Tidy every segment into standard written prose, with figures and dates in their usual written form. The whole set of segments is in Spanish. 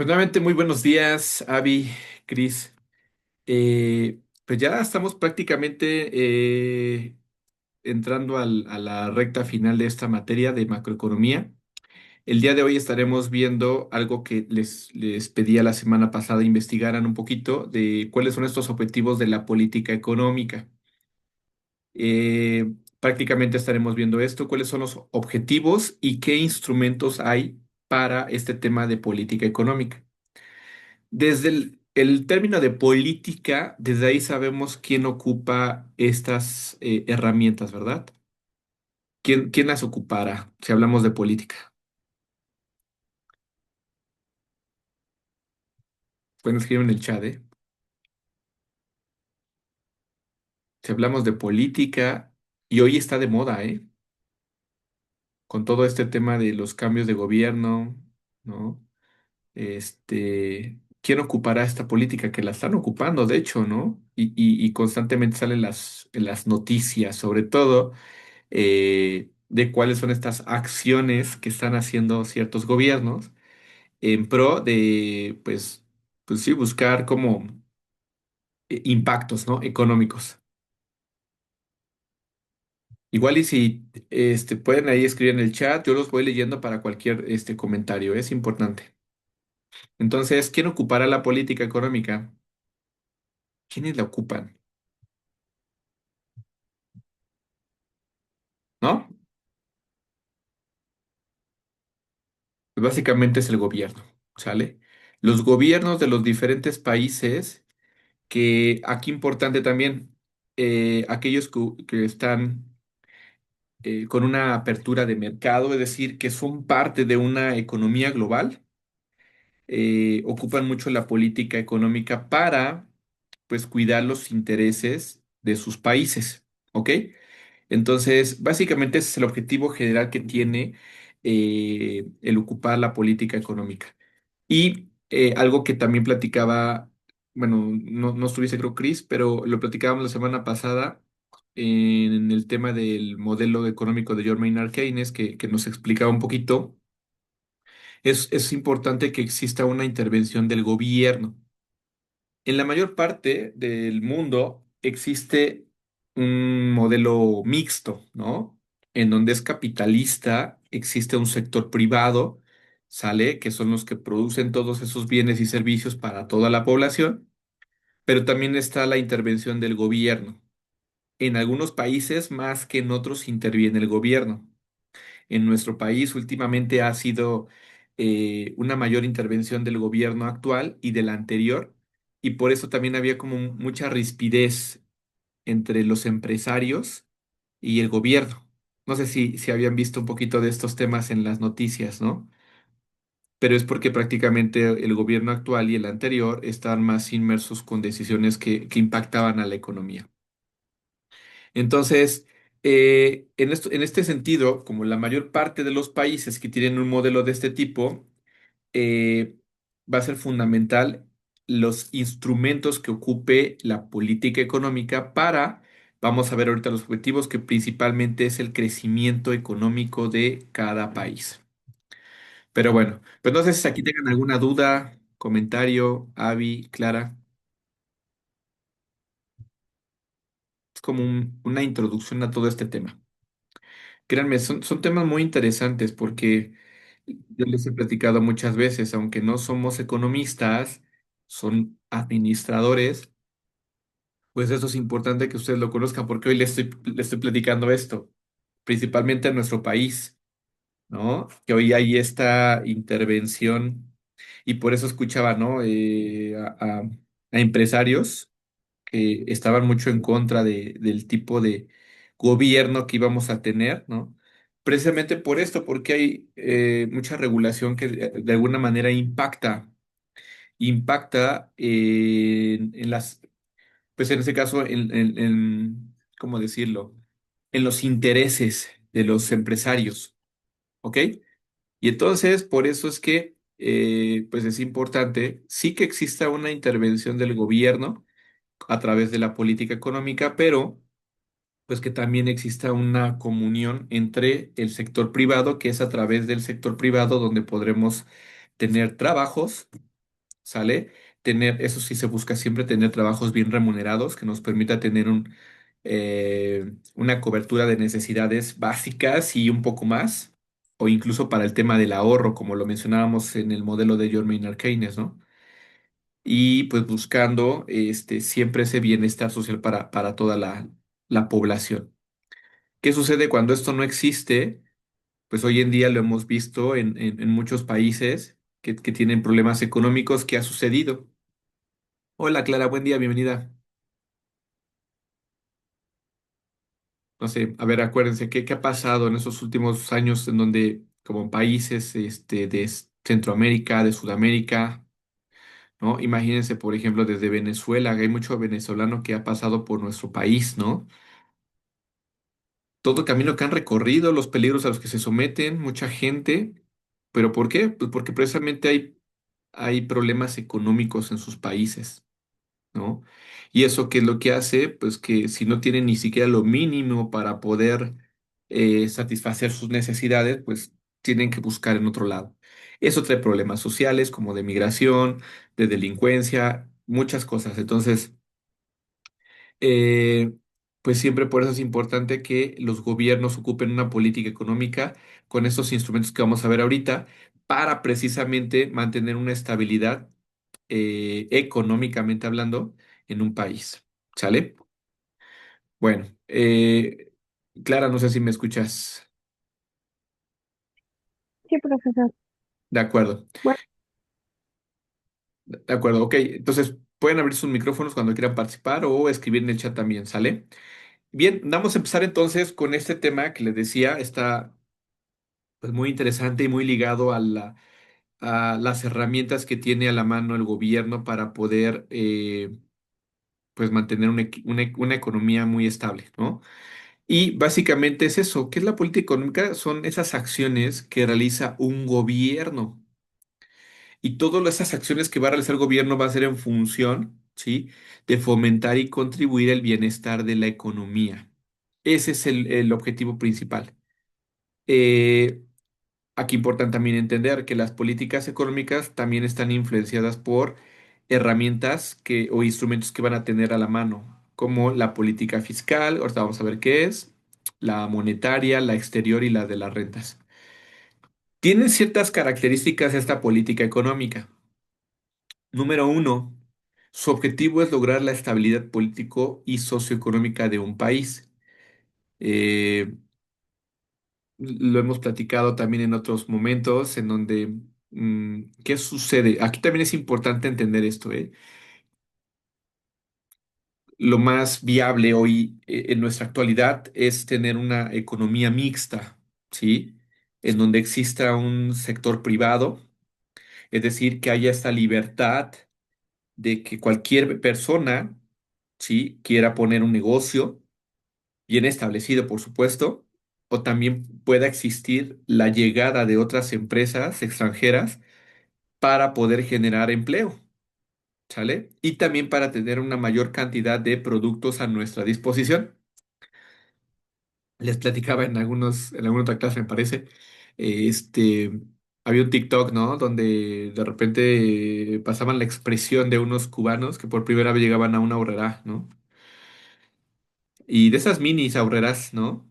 Pues nuevamente, muy buenos días, Avi, Cris. Pues ya estamos prácticamente entrando a la recta final de esta materia de macroeconomía. El día de hoy estaremos viendo algo que les pedí la semana pasada investigaran un poquito de cuáles son estos objetivos de la política económica. Prácticamente estaremos viendo esto, cuáles son los objetivos y qué instrumentos hay para este tema de política económica. Desde el término de política, desde ahí sabemos quién ocupa estas herramientas, ¿verdad? ¿Quién las ocupará si hablamos de política? Pueden escribir en el chat, ¿eh? Si hablamos de política, y hoy está de moda, ¿eh? Con todo este tema de los cambios de gobierno, ¿no? ¿Quién ocupará esta política? Que la están ocupando, de hecho, ¿no? Y constantemente salen en las noticias, sobre todo de cuáles son estas acciones que están haciendo ciertos gobiernos en pro de, pues sí, buscar como impactos, ¿no? Económicos. Igual y si pueden ahí escribir en el chat, yo los voy leyendo para cualquier comentario, es importante. Entonces, ¿quién ocupará la política económica? ¿Quiénes la ocupan? ¿No? Pues básicamente es el gobierno, ¿sale? Los gobiernos de los diferentes países que aquí importante también, aquellos que están con una apertura de mercado, es decir, que son parte de una economía global, ocupan mucho la política económica para, pues, cuidar los intereses de sus países, ¿ok? Entonces, básicamente ese es el objetivo general que tiene el ocupar la política económica. Y algo que también platicaba, bueno, no estuviste creo, Chris, pero lo platicábamos la semana pasada en el tema del modelo económico de John Maynard Keynes, que nos explicaba un poquito. Es importante que exista una intervención del gobierno. En la mayor parte del mundo existe un modelo mixto, ¿no? En donde es capitalista, existe un sector privado, ¿sale? Que son los que producen todos esos bienes y servicios para toda la población, pero también está la intervención del gobierno. En algunos países, más que en otros, interviene el gobierno. En nuestro país últimamente ha sido una mayor intervención del gobierno actual y del anterior, y por eso también había como mucha rispidez entre los empresarios y el gobierno. No sé si habían visto un poquito de estos temas en las noticias, ¿no? Pero es porque prácticamente el gobierno actual y el anterior están más inmersos con decisiones que impactaban a la economía. Entonces, en este sentido, como la mayor parte de los países que tienen un modelo de este tipo, eh, va a ser fundamental los instrumentos que ocupe la política económica para, vamos a ver ahorita los objetivos, que principalmente es el crecimiento económico de cada país. Pero bueno, pues no sé si aquí tengan alguna duda, comentario, Avi, Clara. Es como una introducción a todo este tema. Créanme, son temas muy interesantes porque yo les he platicado muchas veces, aunque no somos economistas, son administradores, pues eso es importante que ustedes lo conozcan porque hoy les estoy platicando esto, principalmente en nuestro país, ¿no? Que hoy hay esta intervención y por eso escuchaba, ¿no? A empresarios que estaban mucho en contra del tipo de gobierno que íbamos a tener, ¿no? Precisamente por esto, porque hay mucha regulación que de alguna manera impacta en las, pues en este caso, ¿cómo decirlo? En los intereses de los empresarios, ¿ok? Y entonces, por eso es que, pues es importante, sí que exista una intervención del gobierno a través de la política económica, pero pues que también exista una comunión entre el sector privado, que es a través del sector privado donde podremos tener trabajos ¿sale? Tener, eso sí se busca siempre tener trabajos bien remunerados que nos permita tener una cobertura de necesidades básicas y un poco más, o incluso para el tema del ahorro, como lo mencionábamos en el modelo de John Maynard Keynes, ¿no? Y pues buscando siempre ese bienestar social para toda la población. ¿Qué sucede cuando esto no existe? Pues hoy en día lo hemos visto en muchos países que tienen problemas económicos. ¿Qué ha sucedido? Hola Clara, buen día, bienvenida. No sé, a ver, acuérdense, ¿qué ha pasado en esos últimos años en donde, como países Centroamérica, de Sudamérica, ¿no? Imagínense, por ejemplo, desde Venezuela, hay mucho venezolano que ha pasado por nuestro país, ¿no? Todo el camino que han recorrido, los peligros a los que se someten, mucha gente. ¿Pero por qué? Pues porque precisamente hay problemas económicos en sus países, ¿no? Y eso qué es lo que hace, pues que si no tienen ni siquiera lo mínimo para poder satisfacer sus necesidades, pues tienen que buscar en otro lado. Eso trae problemas sociales como de migración, de delincuencia, muchas cosas. Entonces, eh, pues siempre por eso es importante que los gobiernos ocupen una política económica con estos instrumentos que vamos a ver ahorita para precisamente mantener una estabilidad económicamente hablando en un país. ¿Sale? Bueno, Clara, no sé si me escuchas. Sí, profesor. De acuerdo, Bueno, de acuerdo. Ok, entonces pueden abrir sus micrófonos cuando quieran participar o escribir en el chat también, ¿sale? Bien, vamos a empezar entonces con este tema que les decía, está pues muy interesante y muy ligado a las herramientas que tiene a la mano el gobierno para poder pues mantener una economía muy estable, ¿no? Y básicamente es eso. ¿Qué es la política económica? Son esas acciones que realiza un gobierno. Y todas esas acciones que va a realizar el gobierno va a ser en función, ¿sí? De fomentar y contribuir al bienestar de la economía. Ese es el objetivo principal. Eh, Aquí importa también entender que las políticas económicas también están influenciadas por herramientas o instrumentos que van a tener a la mano, como la política fiscal, ahorita vamos a ver qué es, la monetaria, la exterior y la de las rentas. Tienen ciertas características esta política económica. Número uno, su objetivo es lograr la estabilidad político y socioeconómica de un país. Eh, lo hemos platicado también en otros momentos en donde, ¿qué sucede? Aquí también es importante entender esto, ¿eh? Lo más viable hoy en nuestra actualidad es tener una economía mixta, ¿sí? En donde exista un sector privado, es decir, que haya esta libertad de que cualquier persona, ¿sí? Quiera poner un negocio bien establecido, por supuesto, o también pueda existir la llegada de otras empresas extranjeras para poder generar empleo, ¿sale? Y también para tener una mayor cantidad de productos a nuestra disposición. Les platicaba en alguna otra clase, me parece, había un TikTok, ¿no? Donde de repente pasaban la expresión de unos cubanos que por primera vez llegaban a una horrera, ¿no? Y de esas minis ahorreras, ¿no?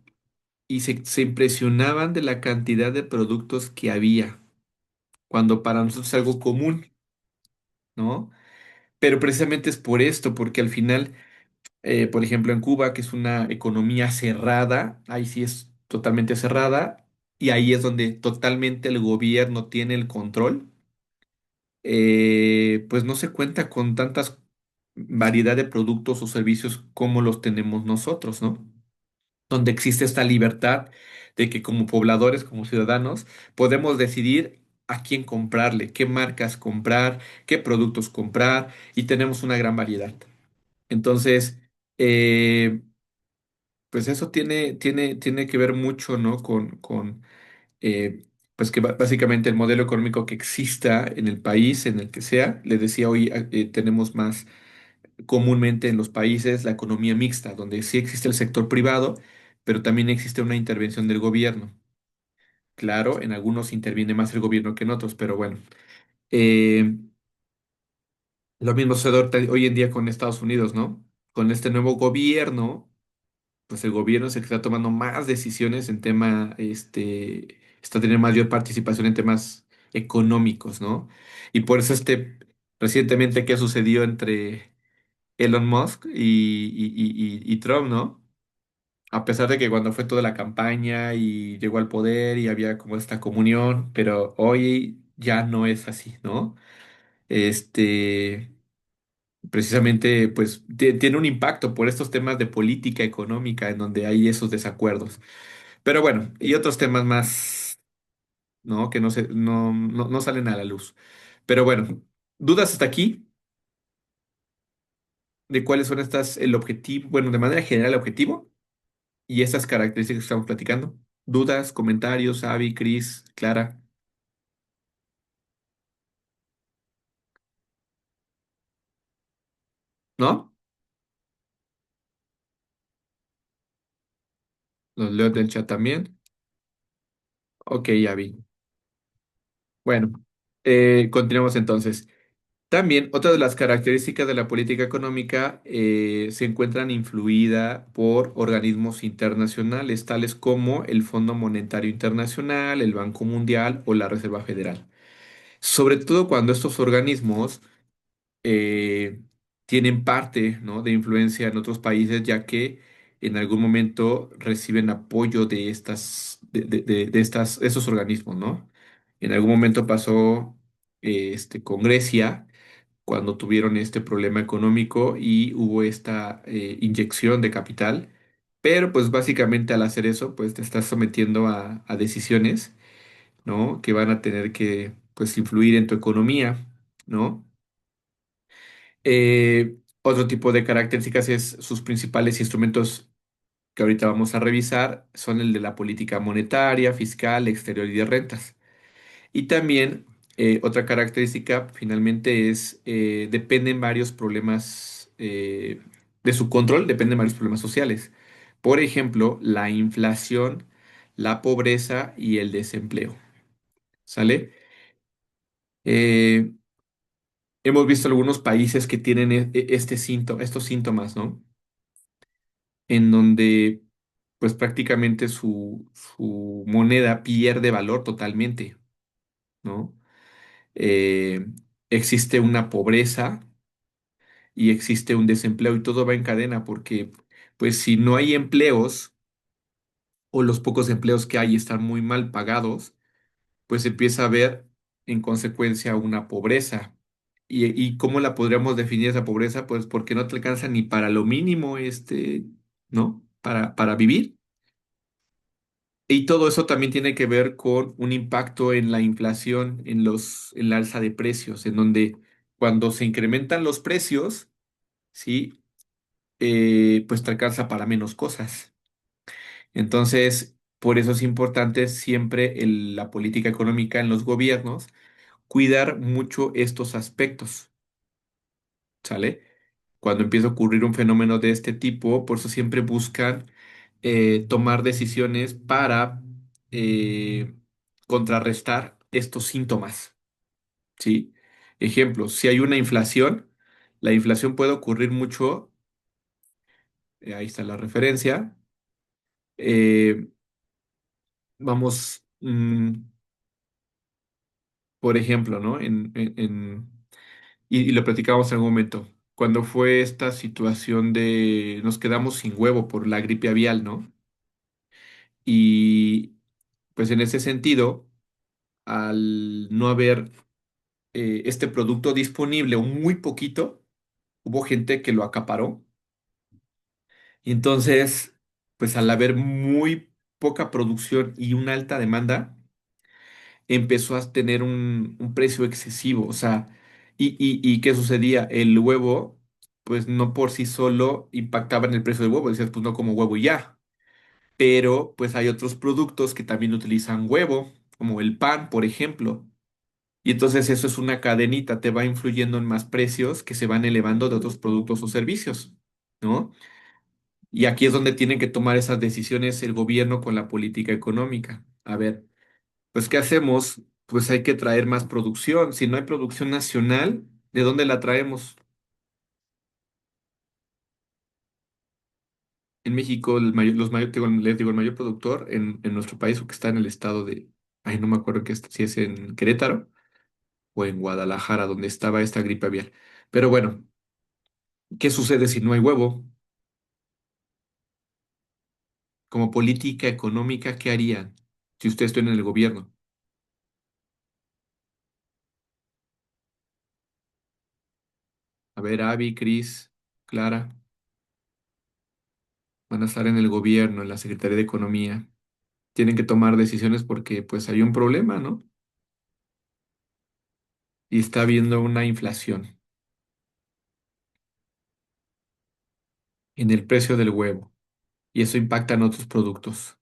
Y se impresionaban de la cantidad de productos que había, cuando para nosotros es algo común, ¿no? Pero precisamente es por esto, porque al final, por ejemplo, en Cuba, que es una economía cerrada, ahí sí es totalmente cerrada, y ahí es donde totalmente el gobierno tiene el control, pues no se cuenta con tantas variedad de productos o servicios como los tenemos nosotros, ¿no? Donde existe esta libertad de que como pobladores, como ciudadanos, podemos decidir a quién comprarle, qué marcas comprar, qué productos comprar, y tenemos una gran variedad. Entonces, eh, pues eso tiene que ver mucho, ¿no? Eh, pues que básicamente el modelo económico que exista en el país, en el que sea, les decía hoy, tenemos más comúnmente en los países la economía mixta, donde sí existe el sector privado, pero también existe una intervención del gobierno. Claro, en algunos interviene más el gobierno que en otros, pero bueno. Eh, Lo mismo sucede hoy en día con Estados Unidos, ¿no? Con este nuevo gobierno, pues el gobierno es el que está tomando más decisiones en tema, está teniendo mayor participación en temas económicos, ¿no? Y por eso recientemente que sucedió entre Elon Musk y Trump, ¿no? A pesar de que cuando fue toda la campaña y llegó al poder y había como esta comunión, pero hoy ya no es así, ¿no? Este, precisamente, pues tiene un impacto por estos temas de política económica en donde hay esos desacuerdos. Pero bueno, y otros temas más, ¿no? Que no salen a la luz. Pero bueno, ¿dudas hasta aquí de cuáles son el objetivo, bueno, de manera general el objetivo y estas características que estamos platicando? ¿Dudas, comentarios, Avi, Cris, Clara? ¿No? Los leo del chat también. Ok, ya vi. Bueno, continuamos entonces. También otra de las características de la política económica se encuentran influida por organismos internacionales, tales como el Fondo Monetario Internacional, el Banco Mundial o la Reserva Federal. Sobre todo cuando estos organismos eh, tienen parte, ¿no?, de influencia en otros países, ya que en algún momento reciben apoyo de esos organismos, ¿no? En algún momento pasó con Grecia, cuando tuvieron este problema económico y hubo esta inyección de capital, pero pues básicamente al hacer eso, pues te estás sometiendo a decisiones, ¿no?, que van a tener que, pues, influir en tu economía, ¿no? Otro tipo de características es sus principales instrumentos que ahorita vamos a revisar son el de la política monetaria, fiscal, exterior y de rentas. Y también otra característica finalmente es, dependen varios problemas, de su control, dependen varios problemas sociales. Por ejemplo, la inflación, la pobreza y el desempleo. ¿Sale? Eh, hemos visto algunos países que tienen estos síntomas, ¿no? En donde pues prácticamente su moneda pierde valor totalmente, ¿no? Eh, existe una pobreza y existe un desempleo y todo va en cadena porque pues si no hay empleos o los pocos empleos que hay están muy mal pagados, pues empieza a haber en consecuencia una pobreza. ¿Y cómo la podríamos definir esa pobreza? Pues porque no te alcanza ni para lo mínimo, ¿no? Para vivir. Y todo eso también tiene que ver con un impacto en la inflación, en la alza de precios, en donde cuando se incrementan los precios, ¿sí? Pues te alcanza para menos cosas. Entonces, por eso es importante siempre la política económica en los gobiernos, cuidar mucho estos aspectos, ¿sale? Cuando empieza a ocurrir un fenómeno de este tipo, por eso siempre buscan tomar decisiones para eh, contrarrestar estos síntomas, ¿sí? Ejemplo, si hay una inflación, la inflación puede ocurrir mucho, ahí está la referencia, eh, vamos, por ejemplo, ¿no? Y lo platicábamos en algún momento, cuando fue esta situación de nos quedamos sin huevo por la gripe avial, ¿no? Y pues en ese sentido, al no haber este producto disponible o muy poquito, hubo gente que lo acaparó. Y entonces, pues al haber muy poca producción y una alta demanda, empezó a tener un precio excesivo. O sea, ¿y qué sucedía? El huevo, pues no por sí solo impactaba en el precio del huevo. Decías, pues no como huevo y ya. Pero pues hay otros productos que también utilizan huevo, como el pan, por ejemplo. Y entonces eso es una cadenita, te va influyendo en más precios que se van elevando de otros productos o servicios, ¿no? Y aquí es donde tienen que tomar esas decisiones el gobierno con la política económica. A ver, pues ¿qué hacemos? Pues hay que traer más producción. Si no hay producción nacional, ¿De dónde la traemos? En México, les digo, el mayor productor en nuestro país, o que está en el estado de, ay, no me acuerdo si es en Querétaro o en Guadalajara, donde estaba esta gripe aviar. Pero bueno, ¿qué sucede si no hay huevo? Como política económica, ¿qué harían si ustedes están en el gobierno? A ver, Abby, Cris, Clara, van a estar en el gobierno, en la Secretaría de Economía. Tienen que tomar decisiones porque pues hay un problema, ¿no? Y está habiendo una inflación en el precio del huevo y eso impacta en otros productos.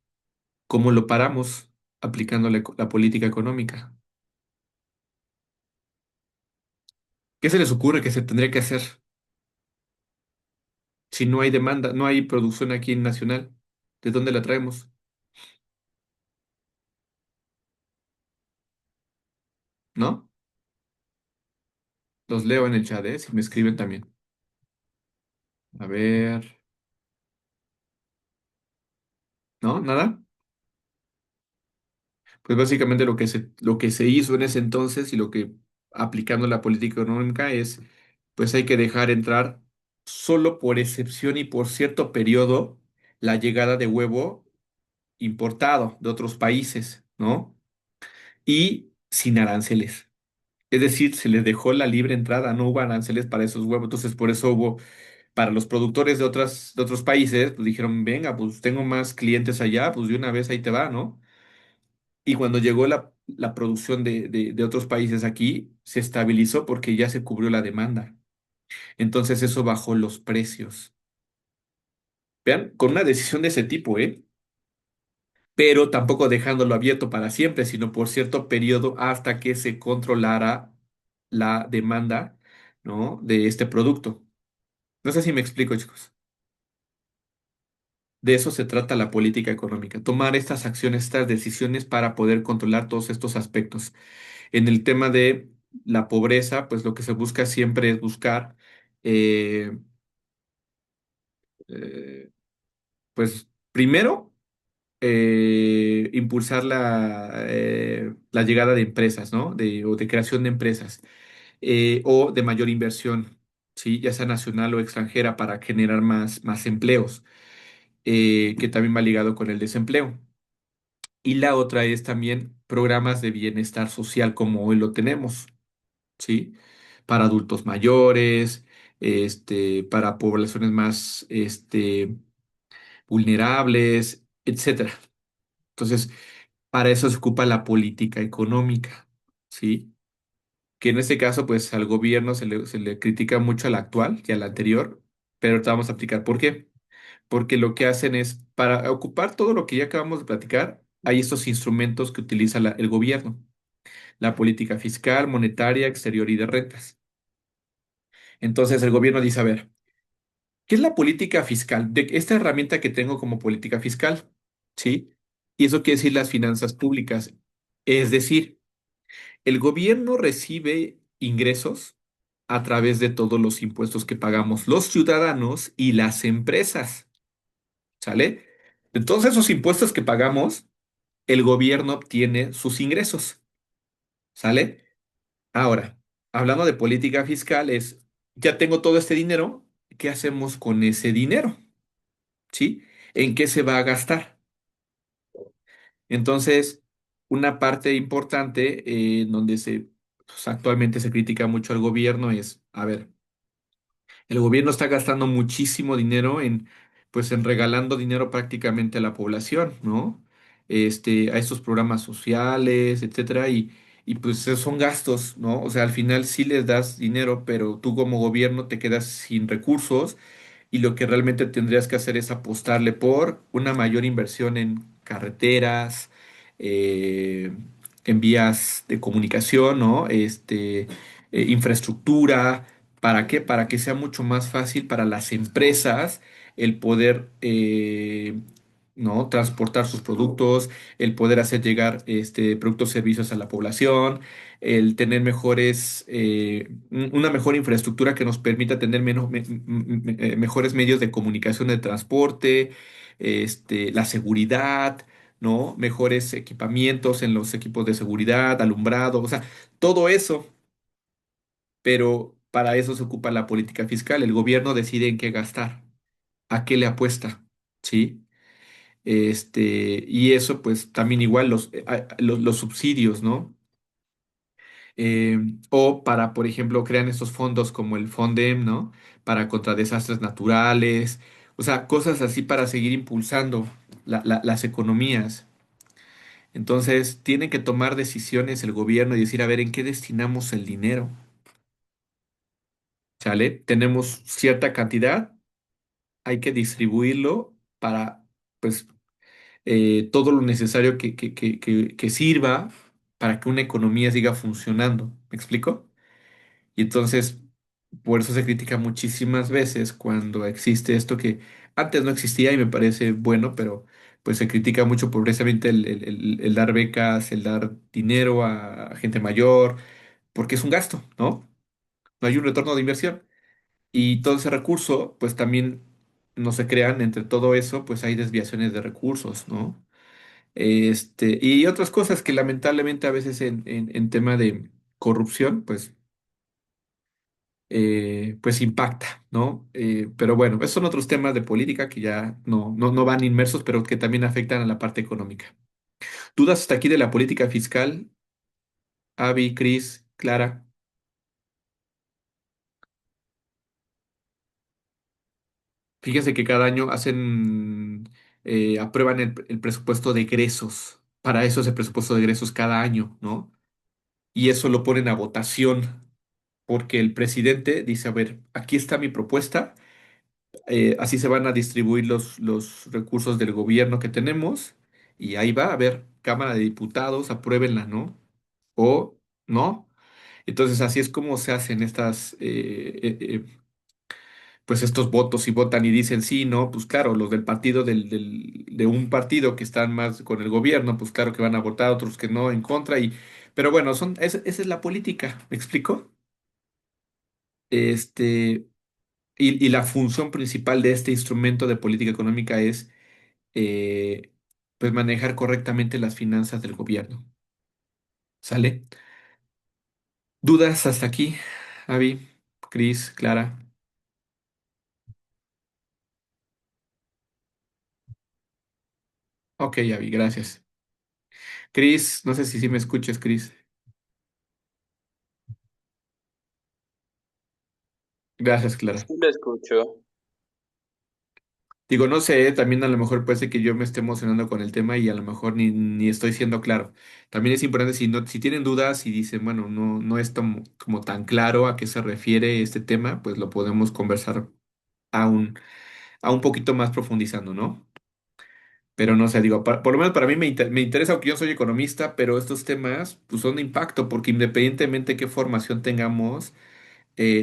¿Cómo lo paramos? Aplicando la política económica. ¿Qué se les ocurre que se tendría que hacer si no hay demanda, no hay producción aquí en nacional? ¿De dónde la traemos? ¿No? Los leo en el chat, ¿eh? Si me escriben también. A ver, ¿no? ¿Nada? Pues básicamente lo que se hizo en ese entonces y lo que aplicando la política económica es, pues hay que dejar entrar solo por excepción y por cierto periodo la llegada de huevo importado de otros países, ¿no? Y sin aranceles. Es decir, se les dejó la libre entrada, no hubo aranceles para esos huevos. Entonces, por eso hubo, para los productores de otros países, pues dijeron, venga, pues tengo más clientes allá, pues de una vez ahí te va, ¿no? Y cuando llegó la producción de otros países aquí, se estabilizó porque ya se cubrió la demanda. Entonces, eso bajó los precios. Vean, con una decisión de ese tipo, ¿eh? Pero tampoco dejándolo abierto para siempre, sino por cierto periodo hasta que se controlara la demanda, ¿no? De este producto. No sé si me explico, chicos. De eso se trata la política económica, tomar estas acciones, estas decisiones para poder controlar todos estos aspectos. En el tema de la pobreza, pues lo que se busca siempre es buscar, eh, eh, pues primero, impulsar la llegada de empresas, ¿no? O de creación de empresas, o de mayor inversión, ¿sí? Ya sea nacional o extranjera, para generar más empleos, que también va ligado con el desempleo. Y la otra es también programas de bienestar social como hoy lo tenemos, ¿sí? Para adultos mayores, para poblaciones más, vulnerables, etcétera. Entonces, para eso se ocupa la política económica, ¿sí? Que en este caso, pues al gobierno se le critica mucho al actual y al anterior, pero ahorita vamos a aplicar. ¿Por qué? Porque lo que hacen es, para ocupar todo lo que ya acabamos de platicar, hay estos instrumentos que utiliza el gobierno, la política fiscal, monetaria, exterior y de rentas. Entonces el gobierno dice, a ver, ¿qué es la política fiscal? De esta herramienta que tengo como política fiscal, ¿sí? Y eso quiere decir las finanzas públicas. Es decir, el gobierno recibe ingresos a través de todos los impuestos que pagamos los ciudadanos y las empresas, ¿sale? De todos esos impuestos que pagamos, el gobierno obtiene sus ingresos, ¿sale? Ahora, hablando de política fiscal, ya tengo todo este dinero, ¿qué hacemos con ese dinero? ¿Sí? ¿En qué se va a gastar? Entonces, una parte importante, donde pues, actualmente se critica mucho al gobierno es, a ver, el gobierno está gastando muchísimo dinero pues, en regalando dinero prácticamente a la población, ¿no? A estos programas sociales, etcétera, y pues son gastos, ¿no? O sea, al final sí les das dinero, pero tú como gobierno te quedas sin recursos y lo que realmente tendrías que hacer es apostarle por una mayor inversión en carreteras, eh, en vías de comunicación, ¿no? Infraestructura. ¿Para qué? Para que sea mucho más fácil para las empresas el poder, ¿no? Transportar sus productos, el poder hacer llegar productos, servicios a la población, el tener una mejor infraestructura que nos permita tener mejores medios de comunicación de transporte, la seguridad, ¿no? Mejores equipamientos en los equipos de seguridad, alumbrado, o sea, todo eso, pero para eso se ocupa la política fiscal. El gobierno decide en qué gastar, a qué le apuesta, ¿sí? Y eso, pues también igual los subsidios, ¿no? Eh, o para, por ejemplo, crean estos fondos como el Fondem, ¿no? Para contra desastres naturales, o sea, cosas así para seguir impulsando las economías. Entonces, tiene que tomar decisiones el gobierno y decir, a ver, ¿en qué destinamos el dinero? ¿Sale? Tenemos cierta cantidad, hay que distribuirlo para, pues, todo lo necesario que sirva para que una economía siga funcionando. ¿Me explico? Y entonces, por eso se critica muchísimas veces cuando existe esto que antes no existía y me parece bueno, pero pues se critica mucho por precisamente el dar becas, el dar dinero a gente mayor, porque es un gasto, ¿no? No hay un retorno de inversión. Y todo ese recurso, pues también no se crean entre todo eso, pues hay desviaciones de recursos, ¿no? Y otras cosas que lamentablemente a veces en tema de corrupción, pues impacta, ¿no? Pero bueno, esos son otros temas de política que ya no van inmersos, pero que también afectan a la parte económica. ¿Dudas hasta aquí de la política fiscal? Avi, Cris, Clara. Fíjense que cada año aprueban el presupuesto de egresos. Para eso es el presupuesto de egresos cada año, ¿no? Y eso lo ponen a votación, porque el presidente dice, a ver, aquí está mi propuesta, así se van a distribuir los recursos del gobierno que tenemos, y ahí va, a ver, Cámara de Diputados, apruébenla, ¿no? O no. Entonces así es como se hacen pues estos votos y votan y dicen sí, no, pues claro, los del partido de un partido que están más con el gobierno, pues claro que van a votar, otros que no, en contra, pero bueno, esa es la política, ¿me explico? Este, y la función principal de este instrumento de política económica es eh, pues manejar correctamente las finanzas del gobierno. ¿Sale? ¿Dudas hasta aquí? Avi, Cris, Clara. Ok, Avi, gracias. Cris, no sé si sí me escuchas, Cris. Gracias, Clara. Sí, lo escucho. Digo, no sé, también a lo mejor puede ser que yo me esté emocionando con el tema y a lo mejor ni estoy siendo claro. También es importante si tienen dudas y dicen, bueno, no es como tan claro a qué se refiere este tema, pues lo podemos conversar a un poquito más profundizando, ¿no? Pero no sé, digo, por lo menos para mí me interesa, aunque yo soy economista, pero estos temas pues son de impacto, porque independientemente de qué formación tengamos,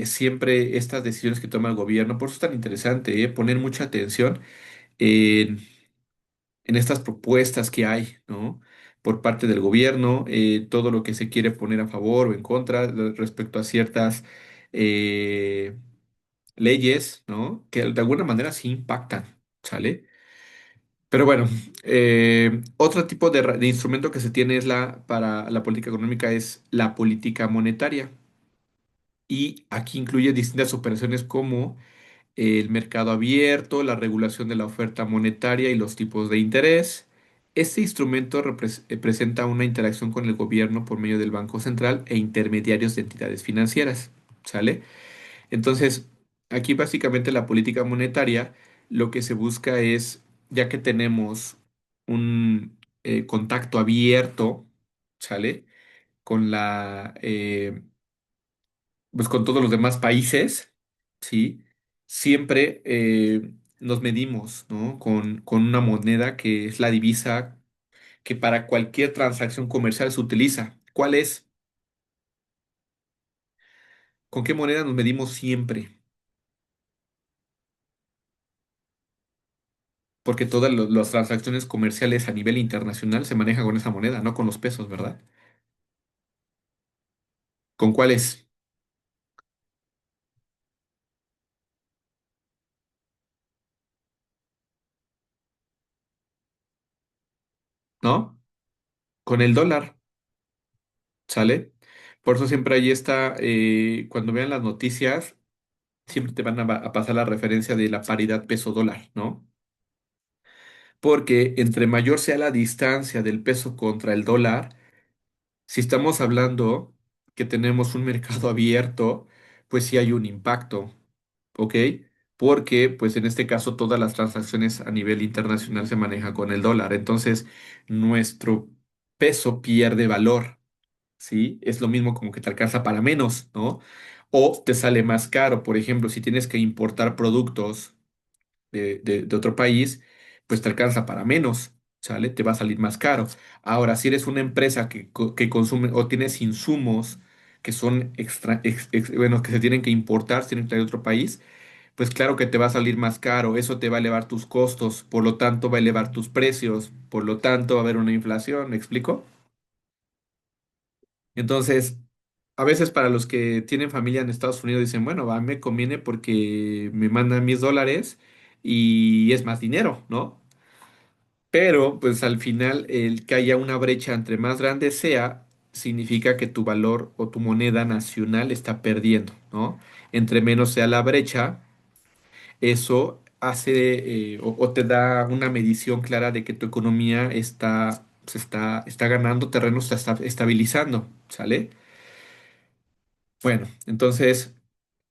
siempre estas decisiones que toma el gobierno, por eso es tan interesante, poner mucha atención en estas propuestas que hay, ¿no? Por parte del gobierno, todo lo que se quiere poner a favor o en contra respecto a ciertas eh, leyes, ¿no? Que de alguna manera sí impactan, ¿sale? Pero bueno, otro tipo de instrumento que se tiene para la política económica es la política monetaria. Y aquí incluye distintas operaciones como el mercado abierto, la regulación de la oferta monetaria y los tipos de interés. Este instrumento presenta una interacción con el gobierno por medio del Banco Central e intermediarios de entidades financieras. ¿Sale? Entonces, aquí básicamente la política monetaria lo que se busca es, ya que tenemos un contacto abierto, ¿sale? Con pues con todos los demás países, ¿sí? Siempre nos medimos, ¿no? Con una moneda que es la divisa que para cualquier transacción comercial se utiliza. ¿Cuál es? ¿Con qué moneda nos medimos siempre? Porque todas las transacciones comerciales a nivel internacional se manejan con esa moneda, no con los pesos, ¿verdad? ¿Con cuáles? ¿No? Con el dólar, ¿sale? Por eso siempre ahí está, cuando vean las noticias, siempre te van a pasar la referencia de la paridad peso-dólar, ¿no? Porque entre mayor sea la distancia del peso contra el dólar, si estamos hablando que tenemos un mercado abierto, pues sí hay un impacto, ¿ok? Porque, pues en este caso, todas las transacciones a nivel internacional se manejan con el dólar. Entonces, nuestro peso pierde valor, ¿sí? Es lo mismo como que te alcanza para menos, ¿no? O te sale más caro. Por ejemplo, si tienes que importar productos de otro país, pues te alcanza para menos, ¿sale? Te va a salir más caro. Ahora, si eres una empresa que consume o tienes insumos que son bueno, que se tienen que importar, se tienen que traer de otro país, pues claro que te va a salir más caro, eso te va a elevar tus costos, por lo tanto va a elevar tus precios, por lo tanto va a haber una inflación, ¿me explico? Entonces, a veces para los que tienen familia en Estados Unidos dicen, bueno, a mí me conviene porque me mandan mis dólares y es más dinero, ¿no? Pero pues al final el que haya una brecha entre más grande sea, significa que tu valor o tu moneda nacional está perdiendo, ¿no? Entre menos sea la brecha, eso hace o te da una medición clara de que tu economía está ganando terreno, se está estabilizando, ¿sale? Bueno, entonces,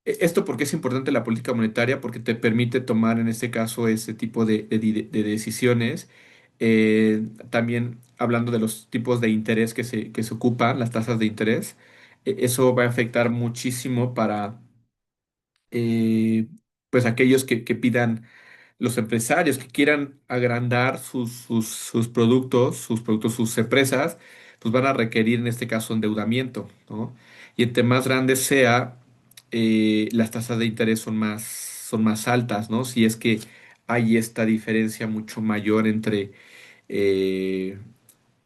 esto porque es importante la política monetaria, porque te permite tomar en este caso ese tipo de decisiones. También hablando de los tipos de interés que se ocupan, las tasas de interés, eso va a afectar muchísimo para pues aquellos que pidan los empresarios que quieran agrandar sus productos, sus empresas, pues van a requerir en este caso endeudamiento, ¿no? Y entre más grande sea, las tasas de interés son más altas, ¿no? Si es que hay esta diferencia mucho mayor entre eh,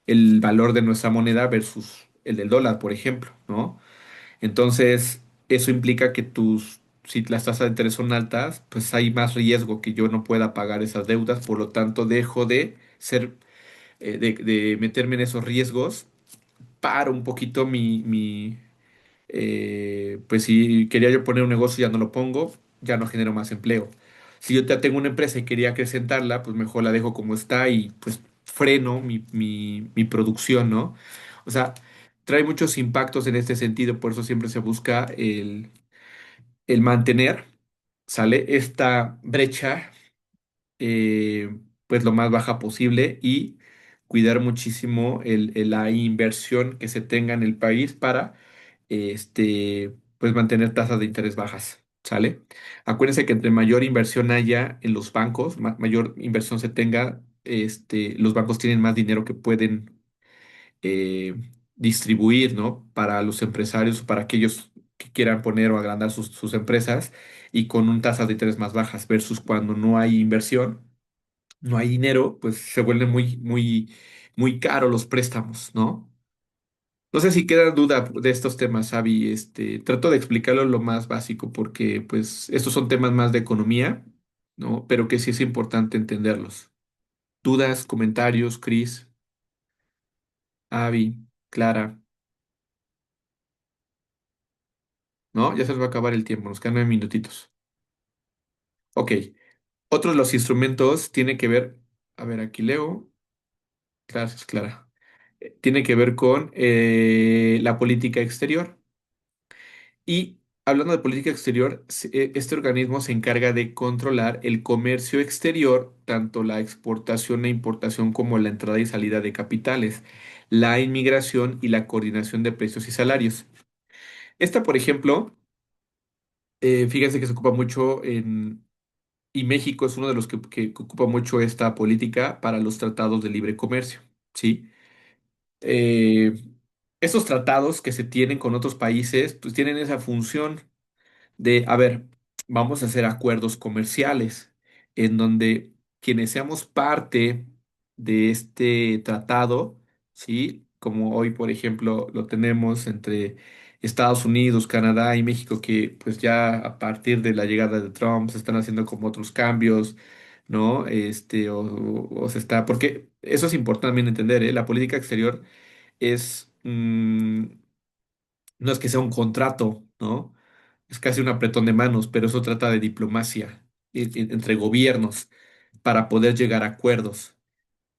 el valor de nuestra moneda versus el del dólar, por ejemplo, ¿no? Entonces, eso implica que si las tasas de interés son altas, pues hay más riesgo que yo no pueda pagar esas deudas, por lo tanto dejo de meterme en esos riesgos, paro un poquito pues si quería yo poner un negocio ya no lo pongo, ya no genero más empleo. Si yo ya tengo una empresa y quería acrecentarla, pues mejor la dejo como está y pues freno mi producción, ¿no? O sea, trae muchos impactos en este sentido, por eso siempre se busca el mantener, ¿sale? Esta brecha, pues lo más baja posible y cuidar muchísimo la inversión que se tenga en el país para, pues mantener tasas de interés bajas, ¿sale? Acuérdense que entre mayor inversión haya en los bancos, mayor inversión se tenga, los bancos tienen más dinero que pueden eh, distribuir, ¿no? Para los empresarios, para aquellos que quieran poner o agrandar sus empresas y con un tasas de interés más bajas versus cuando no hay inversión, no hay dinero, pues se vuelven muy, muy, muy caros los préstamos, ¿no? No sé si queda duda de estos temas, Avi. Trato de explicarlo lo más básico porque, pues, estos son temas más de economía, ¿no? Pero que sí es importante entenderlos. Dudas, comentarios, Cris, Avi, Clara, ¿no? Ya se nos va a acabar el tiempo, nos quedan 9 minutitos. Ok, otros de los instrumentos tiene que ver, a ver, aquí leo, gracias, Clara. Tiene que ver con la política exterior. Y hablando de política exterior, este organismo se encarga de controlar el comercio exterior, tanto la exportación e importación como la entrada y salida de capitales, la inmigración y la coordinación de precios y salarios. Esta, por ejemplo, fíjense que se ocupa mucho y México es uno de los que ocupa mucho esta política para los tratados de libre comercio, ¿sí? Eh, Estos tratados que se tienen con otros países, pues tienen esa función a ver, vamos a hacer acuerdos comerciales en donde quienes seamos parte de este tratado, ¿sí? como hoy, por ejemplo, lo tenemos entre Estados Unidos, Canadá y México, que pues ya a partir de la llegada de Trump se están haciendo como otros cambios, ¿no? O se está, porque eso es importante también entender, ¿eh? La política exterior es, no es que sea un contrato, ¿no? Es casi un apretón de manos, pero eso trata de diplomacia entre gobiernos para poder llegar a acuerdos.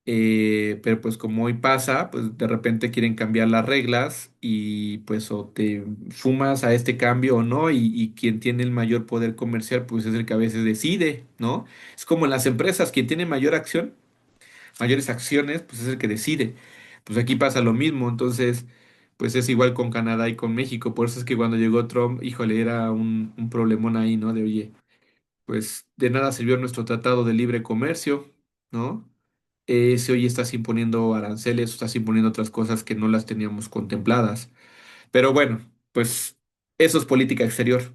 Pero pues como hoy pasa, pues de repente quieren cambiar las reglas y pues o te sumas a este cambio o no, y quien tiene el mayor poder comercial pues es el que a veces decide, ¿no? Es como en las empresas, quien tiene mayor acción, mayores acciones, pues es el que decide. Pues aquí pasa lo mismo, entonces pues es igual con Canadá y con México, por eso es que cuando llegó Trump, híjole, era un problemón ahí, ¿no? De oye, pues de nada sirvió nuestro tratado de libre comercio, ¿no? Si hoy estás imponiendo aranceles, estás imponiendo otras cosas que no las teníamos contempladas. Pero bueno, pues eso es política exterior,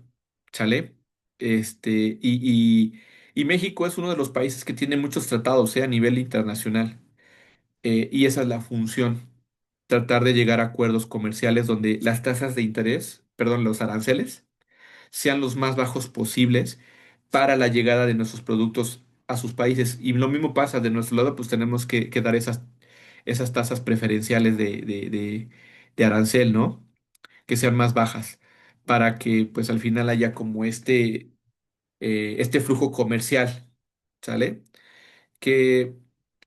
¿sale? Y México es uno de los países que tiene muchos tratados, a nivel internacional. Y esa es la función, tratar de llegar a acuerdos comerciales donde las tasas de interés, perdón, los aranceles, sean los más bajos posibles para la llegada de nuestros productos a sus países. Y lo mismo pasa de nuestro lado, pues tenemos que dar esas tasas preferenciales de arancel, ¿no? Que sean más bajas, para que pues al final haya como este flujo comercial, ¿sale? Que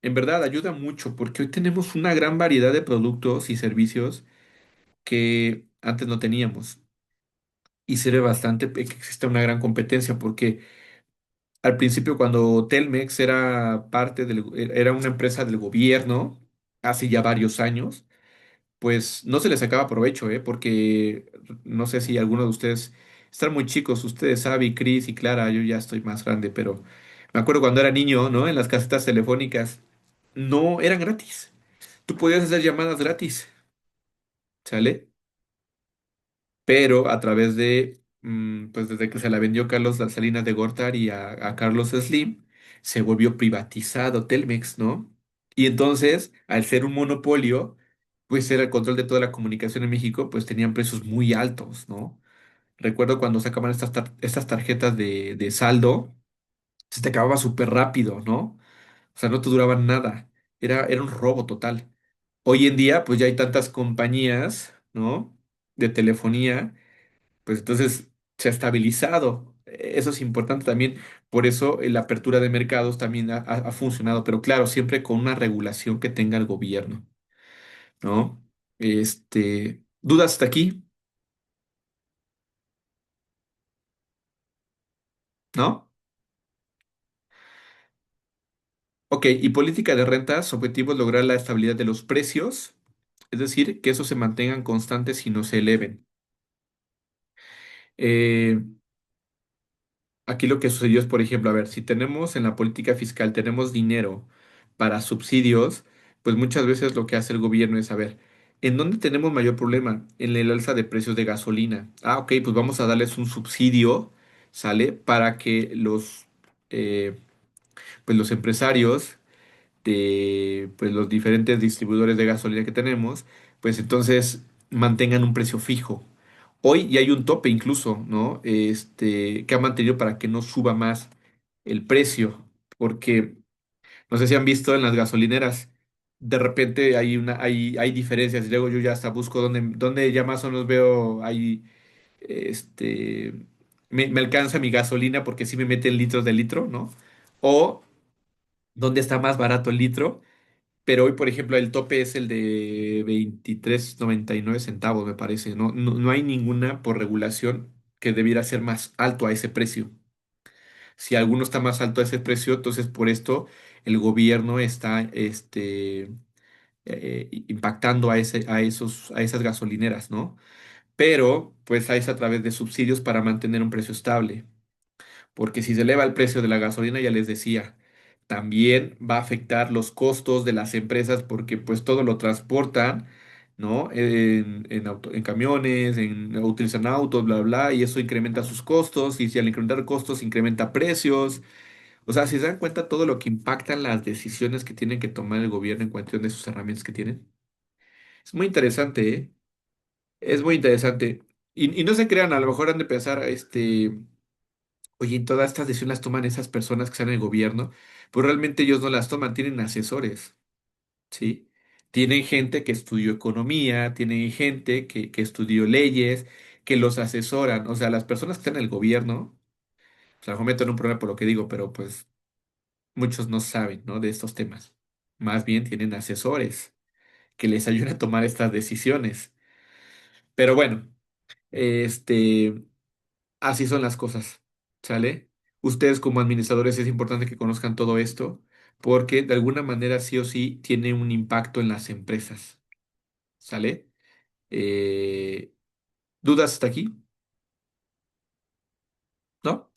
en verdad ayuda mucho, porque hoy tenemos una gran variedad de productos y servicios que antes no teníamos. Y sirve bastante que exista una gran competencia, porque al principio, cuando Telmex era era una empresa del gobierno, hace ya varios años, pues no se le sacaba provecho, ¿eh? Porque no sé si alguno de ustedes están muy chicos, ustedes, Abby, Chris y Clara, yo ya estoy más grande, pero me acuerdo cuando era niño, ¿no? En las casetas telefónicas, no eran gratis. Tú podías hacer llamadas gratis, ¿sale? Pero a través pues desde que se la vendió Carlos Salinas de Gortari a Carlos Slim, se volvió privatizado Telmex, ¿no? Y entonces, al ser un monopolio, pues era el control de toda la comunicación en México, pues tenían precios muy altos, ¿no? Recuerdo cuando sacaban estas tarjetas de saldo, se te acababa súper rápido, ¿no? O sea, no te duraban nada. Era un robo total. Hoy en día, pues ya hay tantas compañías, ¿no? De telefonía, pues entonces se ha estabilizado. Eso es importante también. Por eso la apertura de mercados también ha funcionado, pero claro, siempre con una regulación que tenga el gobierno, ¿no? ¿Dudas hasta aquí? ¿No? Ok, y política de rentas, su objetivo es lograr la estabilidad de los precios, es decir, que esos se mantengan constantes y no se eleven. Eh, Aquí lo que sucedió es, por ejemplo, a ver, si tenemos en la política fiscal, tenemos dinero para subsidios, pues muchas veces lo que hace el gobierno es, a ver, ¿en dónde tenemos mayor problema? En el alza de precios de gasolina. Ah, ok, pues vamos a darles un subsidio, ¿sale? Para que eh, pues los empresarios de pues los diferentes distribuidores de gasolina que tenemos, pues entonces mantengan un precio fijo. Hoy ya hay un tope incluso, ¿no? Que ha mantenido para que no suba más el precio, porque no sé si han visto en las gasolineras, de repente hay diferencias, y luego yo ya hasta busco dónde ya más o menos veo, este, me alcanza mi gasolina porque sí me meten litros de litro, ¿no? O dónde está más barato el litro, pero hoy, por ejemplo, el tope es el de 23,99 centavos, me parece. No hay ninguna por regulación que debiera ser más alto a ese precio. Si alguno está más alto a ese precio, entonces por esto el gobierno está impactando a esas gasolineras, ¿no? Pero pues es a través de subsidios para mantener un precio estable. Porque si se eleva el precio de la gasolina, ya les decía, también va a afectar los costos de las empresas porque pues todo lo transportan, ¿no? En camiones, utilizan autos, bla, bla, y eso incrementa sus costos, y si al incrementar costos incrementa precios. O sea, si se dan cuenta todo lo que impactan las decisiones que tienen que tomar el gobierno en cuestión de sus herramientas que tienen. Es muy interesante, ¿eh? Es muy interesante. Y no se crean, a lo mejor han de pensar, oye, todas estas decisiones las toman esas personas que están en el gobierno, pues realmente ellos no las toman, tienen asesores, ¿sí? Tienen gente que estudió economía, tienen gente que estudió leyes, que los asesoran. O sea, las personas que están en el gobierno, o sea, a lo mejor me meto en un problema por lo que digo, pero pues muchos no saben, ¿no? De estos temas. Más bien tienen asesores que les ayudan a tomar estas decisiones. Pero bueno, este, así son las cosas, ¿sale? Ustedes como administradores es importante que conozcan todo esto porque de alguna manera sí o sí tiene un impacto en las empresas, ¿sale? Eh, ¿Dudas hasta aquí? ¿No?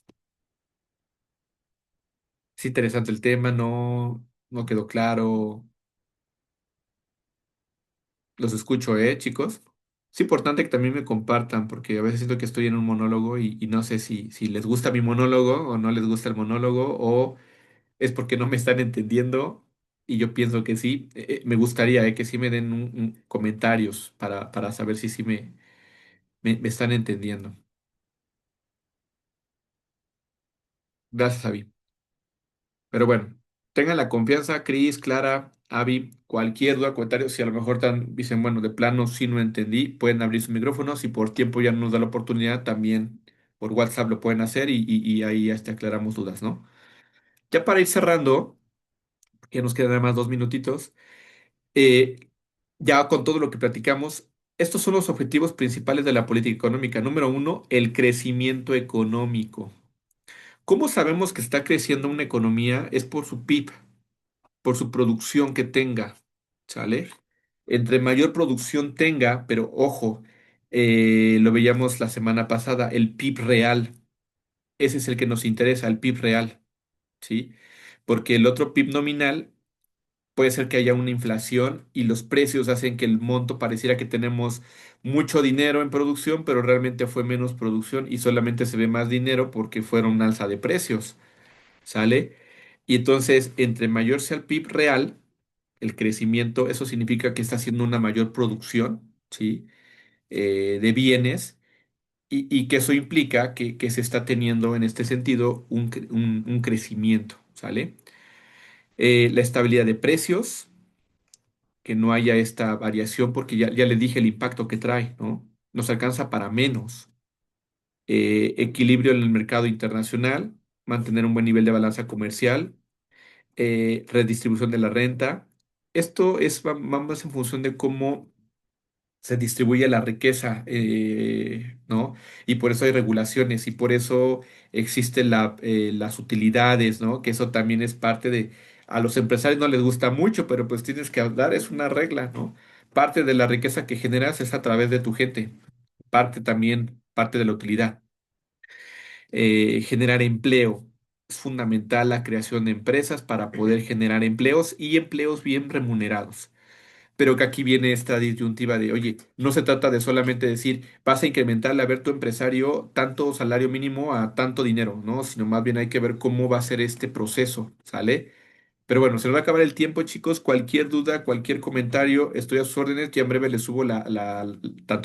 Es interesante el tema, no quedó claro. Los escucho, chicos? Es importante que también me compartan porque a veces siento que estoy en un monólogo y no sé si les gusta mi monólogo o no les gusta el monólogo o es porque no me están entendiendo y yo pienso que sí. Me gustaría que sí me den comentarios para saber si sí me están entendiendo. Gracias, Avi. Pero bueno, tengan la confianza, Cris, Clara, Avi, cualquier duda, comentario, si a lo mejor dicen, bueno, de plano sí no entendí, pueden abrir su micrófono, si por tiempo ya no nos da la oportunidad, también por WhatsApp lo pueden hacer y ahí hasta aclaramos dudas, ¿no? Ya para ir cerrando, que nos quedan nada más 2 minutitos. Eh, ya con todo lo que platicamos, estos son los objetivos principales de la política económica. Número uno, el crecimiento económico. ¿Cómo sabemos que está creciendo una economía? Es por su PIB, por su producción que tenga, ¿sale? Entre mayor producción tenga, pero ojo, lo veíamos la semana pasada, el PIB real, ese es el que nos interesa, el PIB real, ¿sí? Porque el otro PIB nominal puede ser que haya una inflación y los precios hacen que el monto pareciera que tenemos mucho dinero en producción, pero realmente fue menos producción y solamente se ve más dinero porque fueron un alza de precios, ¿sale? Y entonces, entre mayor sea el PIB real, el crecimiento, eso significa que está haciendo una mayor producción, ¿sí? De bienes. Y que eso implica que se está teniendo en este sentido un crecimiento, ¿sale? La estabilidad de precios, que no haya esta variación, porque ya le dije el impacto que trae, ¿no? Nos alcanza para menos. Equilibrio en el mercado internacional, mantener un buen nivel de balanza comercial, redistribución de la renta. Esto va más en función de cómo se distribuye la riqueza, ¿no? Y por eso hay regulaciones y por eso existen las utilidades, ¿no? Que eso también es parte de, a los empresarios no les gusta mucho, pero pues tienes que hablar, es una regla, ¿no? Parte de la riqueza que generas es a través de tu gente, parte también, parte de la utilidad. Generar empleo. Es fundamental la creación de empresas para poder generar empleos y empleos bien remunerados, pero que aquí viene esta disyuntiva de, oye, no se trata de solamente decir, vas a incrementarle a ver tu empresario tanto salario mínimo a tanto dinero, ¿no? Sino más bien hay que ver cómo va a ser este proceso, ¿sale? Pero bueno, se nos va a acabar el tiempo, chicos. Cualquier duda, cualquier comentario, estoy a sus órdenes. Ya en breve les subo tanto la